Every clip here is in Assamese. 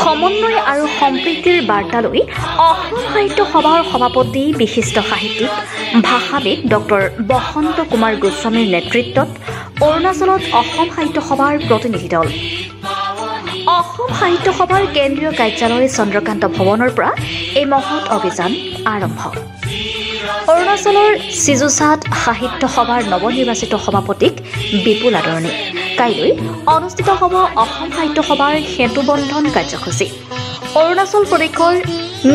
সমন্বয় আৰু সম্প্ৰীতিৰ বাৰ্তা লৈ অসম সাহিত্য সভাৰ সভাপতি বিশিষ্ট সাহিত্যিক ভাষাবিদ ডক্টৰ বসন্ত কুমাৰ গোস্বামীৰ নেতৃত্বত অৰুণাচলত অসম সাহিত্য সভাৰ প্ৰতিনিধি দল অসম সাহিত্য সভাৰ কেন্দ্ৰীয় কাৰ্যালয় চন্দ্ৰকান্ত ভৱনৰ পৰা এই মহৎ অভিযান আৰম্ভ। অৰুণাচলৰ চিজুচাত সাহিত্য সভাৰ নৱনিৰ্বাচিত সভাপতিক বিপুল আদৰণি। কাইলৈ অনুষ্ঠিত হ'ব অসম সাহিত্য সভাৰ সেতুবন্ধন কাৰ্যসূচী। অৰুণাচল প্ৰদেশৰ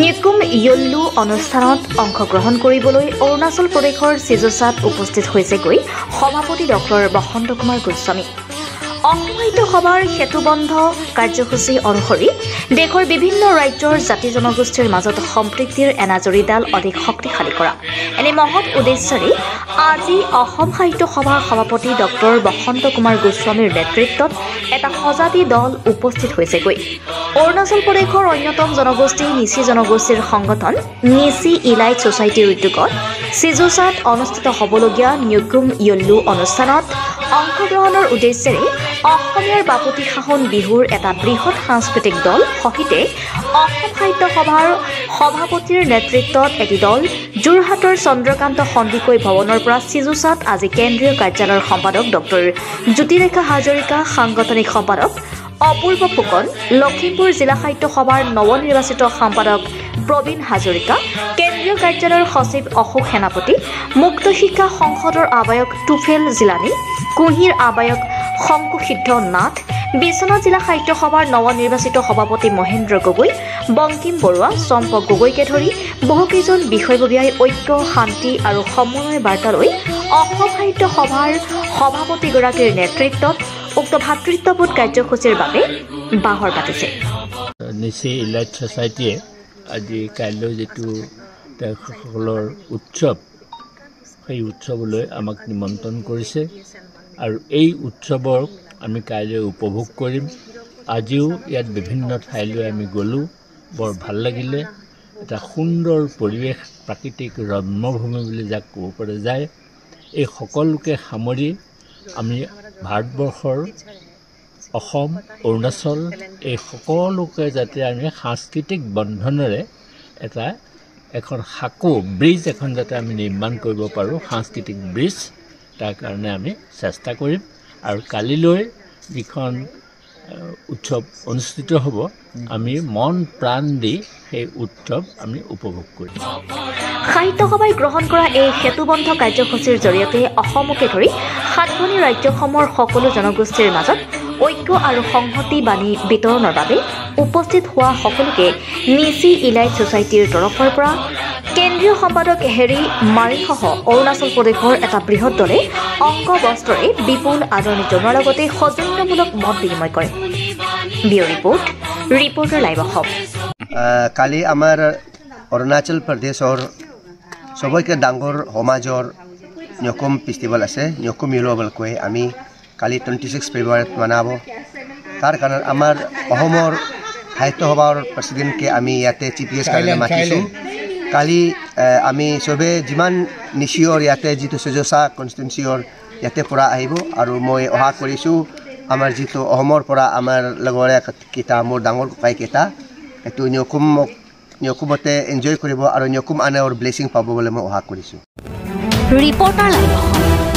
নিকুম য়ল্লু অনুষ্ঠানত অংশগ্ৰহণ কৰিবলৈ অৰুণাচল প্ৰদেশৰ চিজুচাত উপস্থিত হৈছেগৈ সভাপতি ডক্টৰ বসন্ত কুমাৰ গোস্বামী। অসম সাহিত্য সভাৰ সেতুবন্ধ কাৰ্যসূচী অনুসৰি দেশৰ বিভিন্ন ৰাজ্যৰ জাতি জনগোষ্ঠীৰ মাজত সম্প্ৰীতিৰ এনাজৰীডাল অধিক শক্তিশালী কৰা এনে মহৎ উদ্দেশ্যৰে আজি অসম সাহিত্য সভাৰ সভাপতি ডক্টৰ বসন্ত কুমাৰ গোস্বামীৰ নেতৃত্বত এটা সজাতি দল উপস্থিত হৈছেগৈ। অৰুণাচল প্ৰদেশৰ অন্যতম জনগোষ্ঠী নিচি জনগোষ্ঠীৰ সংগঠন নিচি ইলাইট ছ'চাইটিৰ উদ্যোগত চিজুচাত অনুষ্ঠিত হ'বলগীয়া নিকুম য়ল্লু অনুষ্ঠানত অংশগ্ৰহণৰ উদ্দেশ্যেৰে অসমীয়াৰ বাপতি সাহোন বিহুৰ এটা বৃহৎ সাংস্কৃতিক দল সহিতে অসম সাহিত্য সভাৰ সভাপতিৰ নেতৃত্বত এটি দল যোৰহাটৰ চন্দ্ৰকান্ত সন্দিকৈ ভৱনৰ পৰা চিজুচাত আজি কেন্দ্ৰীয় কাৰ্যালয়ৰ সম্পাদক ডক্টৰ জ্যোতিৰেখা হাজৰিকা, সাংগঠনিক সম্পাদক অপূৰ্ব ফুকন, লখিমপুৰ জিলা সাহিত্য সভাৰ নৱনিৰ্বাচিত সম্পাদক প্ৰবীণ হাজৰিকা, কেন্দ্ৰীয় কাৰ্যালয়ৰ সচিব অশোক সেনাপতি, মুক্ত শিক্ষা সংসদৰ আহ্বায়ক টুফেল জিলানী, কুঁহিৰ আহ্বায়ক শংকুসিদ্ধ নাথ, বিশ্বনাথ জিলা সাহিত্য সভাৰ নৱনিৰ্বাচিত সভাপতি মহেন্দ্ৰ গগৈ, বংকিম বৰুৱা, চম্পক গগৈকে ধৰি বহুকেইজন বিষয়ববীয়াই ঐক্য, শান্তি আৰু সমন্বয় বাৰ্তা লৈ অসম সাহিত্য সভাৰ সভাপতিগৰাকীৰ নেতৃত্বত উক্ত ভাতৃত্ববোধ কাৰ্যসূচীৰ বাবে বাহৰ পাতিছে। নিচি ইলাইট ছ'চাইটিয়ে আজি কাইলৈ যিটো তেখেতসকলৰ উৎসৱ, সেই উৎসৱলৈ আমাক নিমন্ত্ৰণ কৰিছে আৰু এই উৎসৱক আমি কাইলৈ উপভোগ কৰিম। আজিও ইয়াত বিভিন্ন ঠাইলৈ আমি গ'লোঁ, বৰ ভাল লাগিলে। এটা সুন্দৰ পৰিৱেশ, প্ৰাকৃতিক ৰম্যভূমি বুলি যাক ক'ব পৰা যায়। এই সকলোকে সামৰি আমি ভাৰতবৰ্ষৰ অসম, অৰুণাচল এই সকলোকে যাতে আমি সাংস্কৃতিক বন্ধনেৰে এখন সাঁকো ব্ৰিজ এখন যাতে আমি নিৰ্মাণ কৰিব পাৰোঁ, সাংস্কৃতিক ব্ৰিজ, তাৰ কাৰণে আমি চেষ্টা কৰিম। আৰু কালিলৈ যিখন উৎসৱ অনুষ্ঠিত হ'ব, আমি মন প্ৰাণ দি সেই উৎসৱ আমি উপভোগ কৰিম। সাহিত্য সভাই গ্ৰহণ কৰা এই সেতুবন্ধ কাৰ্যসূচীৰ জৰিয়তে অসমকে ধৰি সাতখনি ৰাজ্যসমূহৰ সকলো জনগোষ্ঠীৰ মাজত ঐক্য আৰু সংহতি বাণী বিতৰণৰ বাবে উপস্থিত হোৱা সকলোকে নিচি ইলাইট ছ'চাইটিৰ তৰফৰ পৰা কেন্দ্ৰীয় সম্পাদক হেৰি মাৰিসহ অৰুণাচল প্ৰদেশৰ এটা বৃহৎ দলে অংগ বস্ত্ৰৰে বিপুল আদৰণি জনোৱাৰ লগতে সৌজন্যমূলক মত বিনিময় কৰে। Bureau report, reporter live Assam. কালি আমাৰ অৰুণাচল প্ৰদেশৰ চবতকৈ ডাঙৰ সমাজৰ নিকুম ফেষ্টিভেল আছে, নিকুম য়ল্লু বুলি কয়। আমি কালি 26 ফেব্ৰুৱাৰীত মানাব। তাৰ কাৰণে আমাৰ অসমৰ সাহিত্য সভাৰ প্ৰেচিডেণ্টকে আমি ইয়াতে চিফ গেষ্ট কাৰণে মাতিছোঁ। কালি আমি চবে যিমান নিচিয়ৰ ইয়াতে যিটো চিজুচা কনষ্টিটুৱেঞ্চিৰ ইয়াতে পৰা আহিব আৰু মই অহা কৰিছোঁ আমাৰ যিটো অসমৰ পৰা আমাৰ লগৰে কেইটা মোৰ ডাঙৰ ককাইকেইটা এইটো নিকুমতে এনজয় কৰিব আৰু নিকুম আনৰ ব্লেছিং পাব বুলি মই অহা কৰিছোঁ। Reporter live Assam.